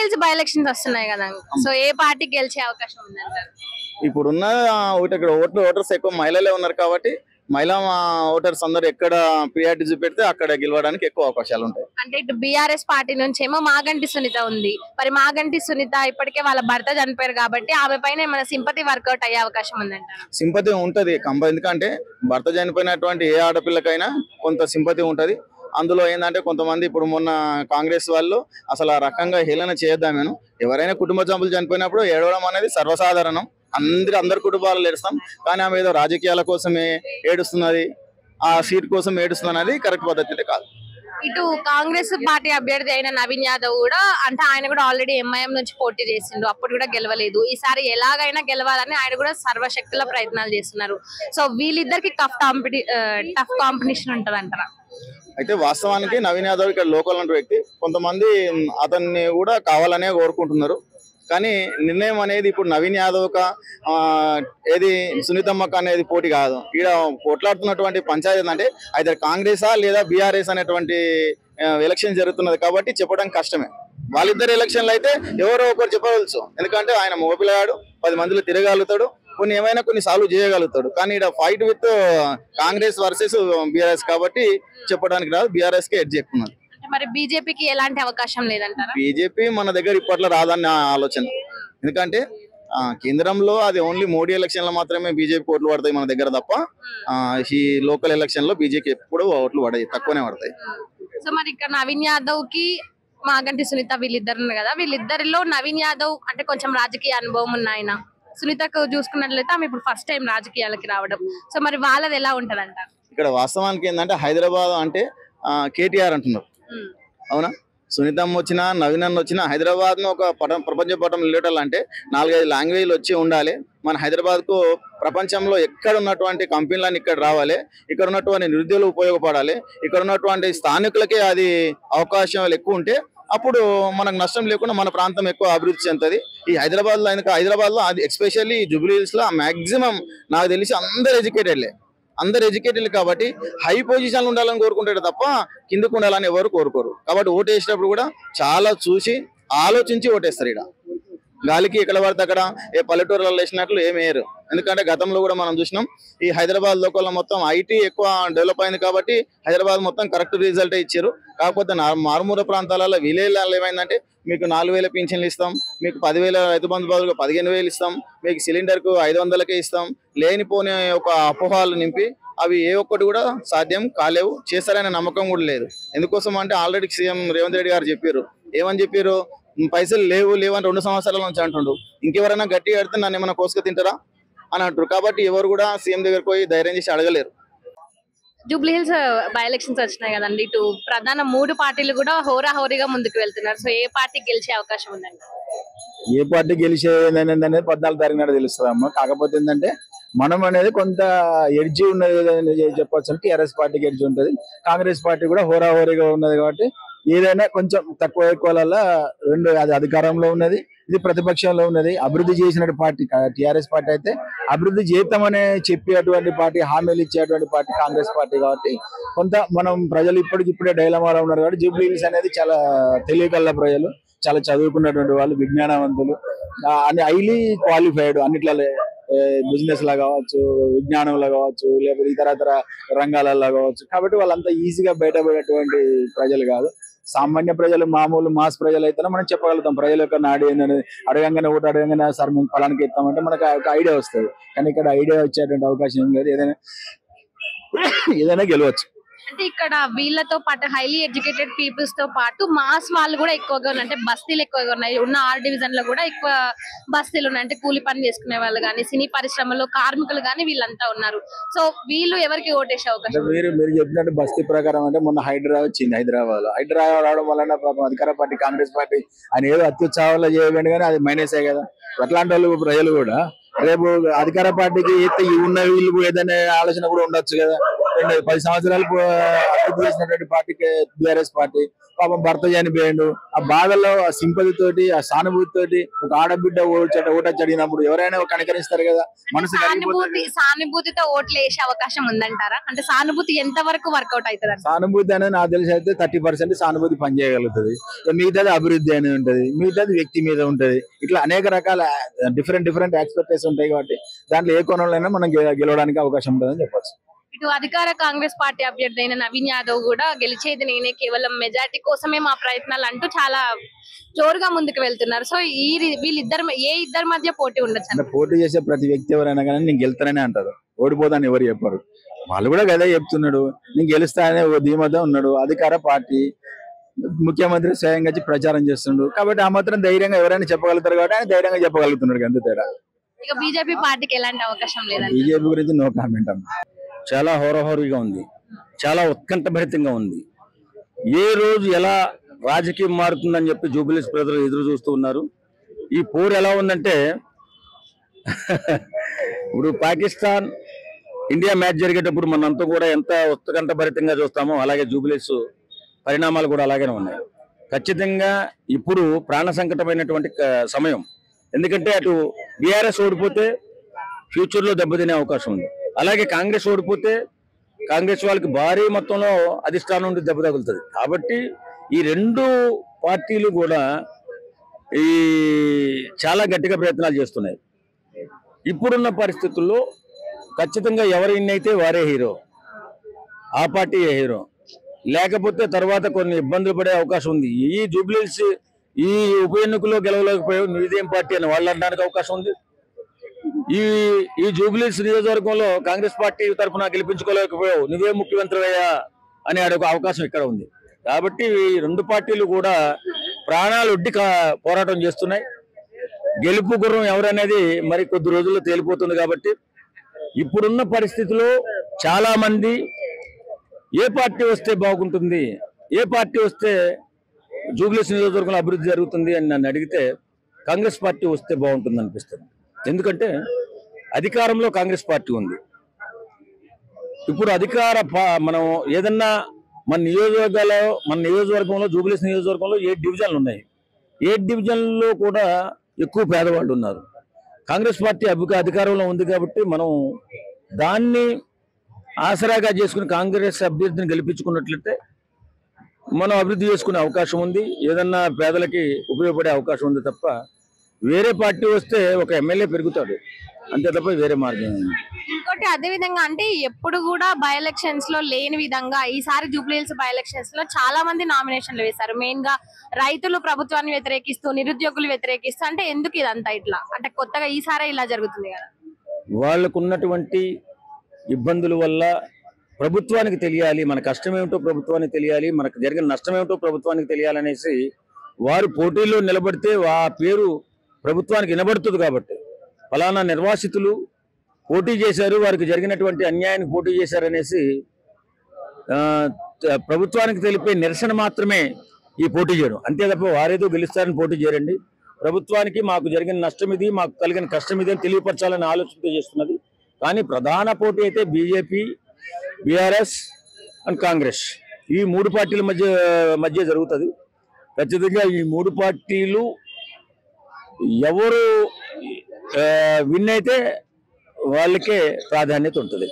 Hills by elections వస్తున్నాయి కదా, so ఏ party గెలిచే అవకాశం ఉందంటారు? ఇప్పుడున్న ఇక్కడ ఓటర్స్ ఎక్కువ మహిళలే ఉన్నారు కాబట్టి మహిళా ఓటర్స్ అందరు ఎక్కడ ప్రియారిటీ చూపెడితే అక్కడ గెలవడానికి ఎక్కువ అవకాశాలు ఉంటాయి. అంటే ఇటు బీఆర్ఎస్ పార్టీ నుంచి ఏమో మాగంటి సునీత ఉంది. మరి మాగంటి సునీత ఇప్పటికే వాళ్ళ భర్త చనిపోయారు కాబట్టి ఆమె పైన మన సింపతి వర్కౌట్ అయ్యే అవకాశం ఉందంటారు? సింపతి ఉంటది ఎందుకంటే భర్త చనిపోయినటువంటి ఏ ఆడపిల్లకైనా కొంత సింపతి ఉంటది. అందులో ఏంటంటే కొంతమంది ఇప్పుడు మొన్న కాంగ్రెస్ వాళ్ళు అసలు ఆ రకంగా హేళన చేయొద్దామేను. ఎవరైనా కుటుంబ సభ్యులు చనిపోయినప్పుడు ఏడవడం అనేది సర్వసాధారణం. అందరి కుటుంబాలు ఏడుస్తాం, కానీ ఆమె ఏదో రాజకీయాల కోసమే ఏడుస్తున్నది, ఆ సీట్ కోసం ఏడుస్తున్నది, అది కరెక్ట్ పద్ధతి కాదు. ఇటు కాంగ్రెస్ పార్టీ అభ్యర్థి అయిన నవీన్ యాదవ్ కూడా అంటే ఆయన కూడా ఆల్రెడీ ఎంఐఎం నుంచి పోటీ చేసిండు, అప్పుడు కూడా గెలవలేదు. ఈసారి ఎలాగైనా గెలవాలని ఆయన కూడా సర్వశక్తుల ప్రయత్నాలు చేస్తున్నారు. సో వీళ్ళిద్దరికి టఫ్ కాంపిటీషన్ ఉంటది అంటారా? అయితే వాస్తవానికి నవీన్ యాదవ్ ఇక్కడ లోకల్ ఉన్న వ్యక్తి, కొంతమంది అతన్ని కూడా కావాలనే కోరుకుంటున్నారు. కానీ నిర్ణయం అనేది ఇప్పుడు నవీన్ యాదవ్ ఏది సునీతమ్మక అనేది పోటీ కాదు. ఇక్కడ కొట్లాడుతున్నటువంటి పంచాయతీ అంటే అయితే కాంగ్రెసా లేదా బీఆర్ఎస్ అనేటువంటి ఎలక్షన్ జరుగుతున్నది కాబట్టి చెప్పడం కష్టమే. వాళ్ళిద్దరు ఎలక్షన్లు అయితే ఎవరో ఒకరు చెప్పవచ్చు, ఎందుకంటే ఆయన మగపిల్లగాడు, 10 మందిలో తిరగలుగుతాడు, కొన్ని సాల్వ్ చేయగలుగుతాడు. కానీ ఇక్కడ fight with Congress versus BRS కాబట్టి చెప్పడానికి రాదు, బీఆర్ఎస్ కే ఎడ్జ్ ఎక్కున్నారు. మరి బీజేపీకి ఎలాంటి అవకాశం లేదంటారా? బీజేపీ మన దగ్గర ఇప్పట్లో రాదన్న ఆలోచన, ఎందుకంటే కేంద్రంలో అది ఓన్లీ మోడీ ఎలక్షన్ లో మాత్రమే బీజేపీ ఓట్లు పడతాయి మన దగ్గర తప్ప ఈ లోకల్ ఎలక్షన్ లో బీజేపీ ఎప్పుడు ఓట్లు పడతాయి, తక్కువనే పడతాయి. సో మరి ఇక్కడ నవీన్ యాదవ్ కి మాగంటి సునీత వీళ్ళిద్దరు ఉన్నారు కదా, వీళ్ళిద్దరిలో నవీన్ యాదవ్ అంటే కొంచెం రాజకీయ అనుభవం ఉన్న ఆయన, సునీతకు చూసుకున్నట్లయితే ఆమె ఇప్పుడు ఫస్ట్ టైం రాజకీయాలకి రావడం. సో మరి వాళ్ళది ఎలా ఉంటది అంటారు? ఇక్కడ వాస్తవానికి ఏంటంటే హైదరాబాద్ అంటే కేటీఆర్ అంటున్నారు, అవునా? సునీతమ్మ వచ్చినా నవీన్ అన్న వచ్చినా హైదరాబాద్ ను ఒక ప్రపంచ పటం నిలబెట్టాలంటే 4-5 లాంగ్వేజ్లు వచ్చి ఉండాలి. మన హైదరాబాద్ కు ప్రపంచంలో ఎక్కడ ఉన్నటువంటి కంపెనీలన్నీ ఇక్కడ రావాలి, ఇక్కడ ఉన్నటువంటి నిరుద్యోగులు ఉపయోగపడాలి, ఇక్కడ ఉన్నటువంటి స్థానికులకే అది అవకాశాలు ఎక్కువ ఉంటే అప్పుడు మనకు నష్టం లేకుండా మన ప్రాంతం ఎక్కువ అభివృద్ధి చెందుతుంది. ఈ హైదరాబాద్ లో అది ఎస్పెషల్లీ జూబ్లీ హిల్స్ లో మాక్సిమం నాకు తెలిసి అందరు ఎడ్యుకేటెడ్ కాబట్టి హై పొజిషన్లు ఉండాలని కోరుకుంటాడు తప్ప కిందకు ఉండాలని ఎవరు కోరుకోరు. కాబట్టి ఓటు వేసేటప్పుడు కూడా చాలా చూసి ఆలోచించి ఓటేస్తారు. ఇక్కడ గాలికి ఎక్కడ పడితే అక్కడ ఏ పల్లెటూరులలో వేసినట్లు ఏమి వేయరు. ఎందుకంటే గతంలో కూడా మనం చూసినాం, ఈ హైదరాబాద్ లోకల్లో మొత్తం ఐటీ ఎక్కువ డెవలప్ అయింది కాబట్టి హైదరాబాద్ మొత్తం కరెక్ట్ రిజల్ట్ ఇచ్చారు. కాకపోతే మారుమూల ప్రాంతాలలో విలేజ్లలో ఏమైందంటే మీకు 4,000 పింఛన్లు ఇస్తాం, మీకు 10,000 రైతు బంధు బదులుగా 15,000 ఇస్తాం, మీకు సిలిండర్కు 500కే ఇస్తాం, లేనిపోని ఒక అపోహాలు నింపి అవి ఏ ఒక్కటి కూడా సాధ్యం కాలేవు, చేస్తారనే నమ్మకం కూడా లేదు. ఎందుకోసం అంటే ఆల్రెడీ సీఎం రేవంత్ రెడ్డి గారు చెప్పారు, ఏమని చెప్పారు, పైసలు లేవు అని 2 సంవత్సరాల నుంచి అంటుండు. ఇంకెవరైనా గట్టిగా అడితే నన్ను ఏమైనా కోసుకు తింటారా అని అంటారు. కాబట్టి ఎవరు కూడా సీఎం దగ్గరకు పోయి ధైర్యం చేసి అడగలేరు. జూబ్లీ హిల్స్ బై ఎలక్షన్స్ వచ్చినాయి కదండి, ఇటు ప్రధాన 3 పార్టీలు కూడా హోరాహోరీగా ముందుకు వెళ్తున్నారు. సో ఏ పార్టీ గెలిచే అవకాశం ఉందండి? ఏ పార్టీ గెలిచేది అనేది 14 తారీఖు నాడు తెలుస్తుంది అమ్మ. కాకపోతే ఏంటంటే మనం అనేది కొంత ఎడ్జి ఉన్నది చెప్పొచ్చు. టీఆర్ఎస్ పార్టీకి ఎడ్జి ఉంటుంది, కాంగ్రెస్ పార్టీ కూడా హోరాహోరీగా ఉన్నది. కాబట్టి ఏదైనా కొంచెం తక్కువ ఎక్కువల రెండు, అది అధికారంలో ఉన్నది, ఇది ప్రతిపక్షంలో ఉన్నది. అభివృద్ధి చేసిన పార్టీ టీఆర్ఎస్ పార్టీ అయితే అభివృద్ధి చేద్దామనే చెప్పేటువంటి పార్టీ, హామీలు ఇచ్చేటువంటి పార్టీ కాంగ్రెస్ పార్టీ. కాబట్టి కొంత మనం ప్రజలు ఇప్పటికిప్పుడే డైలమాలో ఉన్నారు. కాబట్టి జూబ్లీ హిల్స్ అనేది చాలా తెలియగల ప్రజలు, చాలా చదువుకున్నటువంటి వాళ్ళు, విజ్ఞానవంతులు, అని హైలీ క్వాలిఫైడ్ అన్నిట్లలో, బిజినెస్ లా కావచ్చు, విజ్ఞానంలో కావచ్చు, లేకపోతే ఇతర రంగాలలో కావచ్చు. కాబట్టి వాళ్ళంతా ఈజీగా బయటపడేటువంటి ప్రజలు కాదు. సామాన్య ప్రజలు, మామూలు మాస్ ప్రజలు అయితే మనం చెప్పగలుగుతాం ప్రజల యొక్క నాడు ఏంటనేది. అడగంగానే అడగంగానే సార్ మేము ఫలానికి ఇస్తామంటే మనకు ఒక ఐడియా వస్తుంది. కానీ ఇక్కడ ఐడియా వచ్చేటువంటి అవకాశం ఏం లేదు, ఏదైనా గెలవచ్చు. అంటే ఇక్కడ వీళ్ళతో పాటు హైలీ ఎడ్యుకేటెడ్ పీపుల్స్ తో పాటు మాస్ వాళ్ళు కూడా ఎక్కువగా ఉన్నాయి, అంటే బస్తీలు ఎక్కువగా ఉన్నాయి. ఉన్న R డివిజన్ లో కూడా ఎక్కువ బస్తీలు ఉన్నాయి, అంటే కూలి పని చేసుకునే వాళ్ళు కానీ, సినీ పరిశ్రమలో కార్మికులు కానీ వీళ్ళంతా ఉన్నారు. సో వీళ్ళు ఎవరికి ఓటేసే అవకాశం? మీరు చెప్పినట్టు బస్తీ ప్రకారం అంటే మొన్న హైదరాబాద్ వచ్చింది. హైదరాబాద్ రావడం వలన అధికార పార్టీ కాంగ్రెస్ పార్టీ అని ఏదో అత్యుత్సాహాలు చేయకండి, కానీ అది మైనసే కదా. అట్లాంటి వాళ్ళు ప్రజలు కూడా రేపు అధికార పార్టీకి ఉన్న వీళ్ళు ఏదైనా ఆలోచన కూడా ఉండొచ్చు కదా. 10 సంవత్సరాలు అభివృద్ధి చేసినటువంటి పార్టీకి బీఆర్ఎస్ పార్టీ. పాపం భర్త చనిపోయిండు, ఆ బాధల్లో ఆ సింపతి తోటి ఆ సానుభూతి తోటి ఒక ఆడబిడ్డ ఓటొచ్చి అడిగినప్పుడు ఎవరైనా కనికరిస్తారు కదా, మనసు కరిగిపోతుంది. సానుభూతితో ఓట్లు వేసే అవకాశం ఉందంటారా? అంటే సానుభూతి ఎంత వరకు వర్కౌట్ అవుతుంది? సానుభూతి అనేది నాకు తెలిసి అయితే 30% సానుభూతి పనిచేయగలుగుతుంది. మిగతాది అభివృద్ధి అనేది ఉంటది, మిగతాది వ్యక్తి మీద ఉంటది. ఇట్లా అనేక రకాల డిఫరెంట్ ఎక్స్పెక్టేషన్ ఉంటాయి కాబట్టి దాంట్లో ఏ కోణంలో మనం గెలవడానికి అవకాశం ఉంటుందని చెప్పొచ్చు. ఇటు అధికార కాంగ్రెస్ పార్టీ అభ్యర్థి అయిన నవీన్ యాదవ్ కూడా గెలిచేది నేనే, కేవలం మెజార్టీ కోసమే మా ప్రయత్నాలు అంటూ చాలా జోరుగా ముందుకు వెళ్తున్నారు. సో వీళ్ళిద్దరు ఇద్దరి మధ్య పోటీ ఉండొచ్చు? అంటే పోటీ చేసే ప్రతి వ్యక్తి ఎవరైనా కానీ నేను గెలుస్తాననే అంటారు, ఓడిపోతాను ఎవరు చెప్పరు. వాళ్ళు కూడా అదే చెప్తున్నాడు, నేను గెలుస్తాననే ఓ ధీమాతో ఉన్నాడు. అధికార పార్టీ ముఖ్యమంత్రి స్వయంగా వచ్చి ప్రచారం చేస్తున్నాడు కాబట్టి ఆ మాత్రం ధైర్యంగా ఎవరైనా చెప్పగలుగుతారు కాబట్టి ఆయన ధైర్యంగా చెప్పగలుగుతున్నాడు. అంతే తేడా. ఇక బీజేపీ పార్టీకి ఎలాంటి అవకాశం లేదండి? బీజేపీ గురించి నో కామెంట్ అమ్మా. చాలా హోరహోరీగా ఉంది, చాలా ఉత్కంఠభరితంగా ఉంది. ఏ రోజు ఎలా రాజకీయం మారుతుందని చెప్పి జూబిలీస్ ప్రజలు ఎదురు చూస్తూ ఉన్నారు. ఈ పోరు ఎలా ఉందంటే ఇప్పుడు పాకిస్తాన్ ఇండియా మ్యాచ్ జరిగేటప్పుడు మనంతా కూడా ఎంత ఉత్కంఠభరితంగా చూస్తామో అలాగే జూబిలీస్ పరిణామాలు కూడా అలాగే ఉన్నాయి. ఖచ్చితంగా ఇప్పుడు ప్రాణ సంకటమైనటువంటి సమయం. ఎందుకంటే అటు బీఆర్ఎస్ ఓడిపోతే ఫ్యూచర్లో దెబ్బతినే అవకాశం ఉంది, అలాగే కాంగ్రెస్ ఓడిపోతే కాంగ్రెస్ వాళ్ళకి భారీ మొత్తంలో అధిష్టానం నుండి దెబ్బ తగులుతుంది. కాబట్టి ఈ రెండు పార్టీలు కూడా చాలా గట్టిగా ప్రయత్నాలు చేస్తున్నాయి. ఇప్పుడున్న పరిస్థితుల్లో ఖచ్చితంగా ఎవరు ఇన్నైతే వారే హీరో, ఆ పార్టీ హీరో. లేకపోతే తర్వాత కొన్ని ఇబ్బందులు పడే అవకాశం ఉంది. ఈ జూబ్లీస్ ఈ ఉప ఎన్నికల్లో గెలవలేకపోయావు, నీదేం పార్టీ అని వాళ్ళు అనడానికి అవకాశం ఉంది. ఈ జూబ్లీస్ నియోజకవర్గంలో కాంగ్రెస్ పార్టీ తరఫున గెలిపించుకోలేకపోయావు, నువ్వే ముఖ్యమంత్రివయ్యా అని అడొక అవకాశం ఇక్కడ ఉంది. కాబట్టి ఈ రెండు పార్టీలు కూడా ప్రాణాలు ఒడ్డి పోరాటం చేస్తున్నాయి. గెలుపు గుర్రం ఎవరనేది మరి కొద్ది రోజుల్లో తేలిపోతుంది. కాబట్టి ఇప్పుడున్న పరిస్థితిలో చాలా మంది ఏ పార్టీ వస్తే బాగుంటుంది, ఏ పార్టీ వస్తే జూబ్లీస్ నియోజకవర్గంలో అభివృద్ధి జరుగుతుంది అని నన్ను అడిగితే కాంగ్రెస్ పార్టీ వస్తే బాగుంటుంది అనిపిస్తుంది. ఎందుకంటే అధికారంలో కాంగ్రెస్ పార్టీ ఉంది. ఇప్పుడు మనం ఏదన్నా మన నియోజకవర్గంలో జూబ్లీస్ నియోజకవర్గంలో 7 డివిజన్లు ఉన్నాయి. 7 డివిజన్లలో కూడా ఎక్కువ పేదవాళ్ళు ఉన్నారు. కాంగ్రెస్ పార్టీ అధికారంలో ఉంది కాబట్టి మనం దాన్ని ఆసరాగా చేసుకుని కాంగ్రెస్ అభ్యర్థిని గెలిపించుకున్నట్లయితే మనం అభివృద్ధి చేసుకునే అవకాశం ఉంది, ఏదన్నా పేదలకి ఉపయోగపడే అవకాశం ఉంది. తప్ప వేరే పార్టీ వస్తే ఒక ఎమ్మెల్యే పెరుగుతాడు, అంతే తప్ప వేరే మార్గం ఉంది. ఇంకోటి అదే విధంగా అంటే ఎప్పుడు కూడా బై ఎలక్షన్స్ లో లేని విధంగా ఈసారి జూబ్లీహిల్స్ బై ఎలక్షన్స్ లో చాలా మంది నామినేషన్లు వేశారు. మెయిన్ గా రైతులు ప్రభుత్వాన్ని వ్యతిరేకిస్తూ, నిరుద్యోగులు వ్యతిరేకిస్తూ. అంటే ఎందుకు ఇదంతా ఇట్లా? అంటే కొత్తగా ఈసారి ఇలా జరుగుతుంది కదా. వాళ్ళకు ఉన్నటువంటి ఇబ్బందుల వల్ల ప్రభుత్వానికి తెలియాలి, మన కష్టం ఏమిటో ప్రభుత్వానికి తెలియాలి, మనకు జరిగిన నష్టం ఏమిటో ప్రభుత్వానికి తెలియాలనేసి వారు పోటీలో నిలబడితే ఆ పేరు ప్రభుత్వానికి వినబడుతుంది. కాబట్టి ఫలానా నిర్వాసితులు పోటీ చేశారు, వారికి జరిగినటువంటి అన్యాయానికి పోటీ చేశారనేసి ప్రభుత్వానికి తెలిపే నిరసన మాత్రమే ఈ పోటీ చేయడం, అంతే తప్ప వారేదో గెలుస్తారని పోటీ చేయరండి. ప్రభుత్వానికి మాకు జరిగిన నష్టం ఇది, మాకు కలిగిన కష్టం ఇది అని తెలియపరచాలని ఆలోచనతో చేస్తున్నది. కానీ ప్రధాన పోటీ అయితే బీజేపీ, బీఆర్ఎస్ అండ్ కాంగ్రెస్, ఈ 3 పార్టీల మధ్య జరుగుతుంది. ఖచ్చితంగా ఈ 3 పార్టీలు ఎవరు విన్ అయితే వాళ్ళకే ప్రాధాన్యత ఉంటుంది.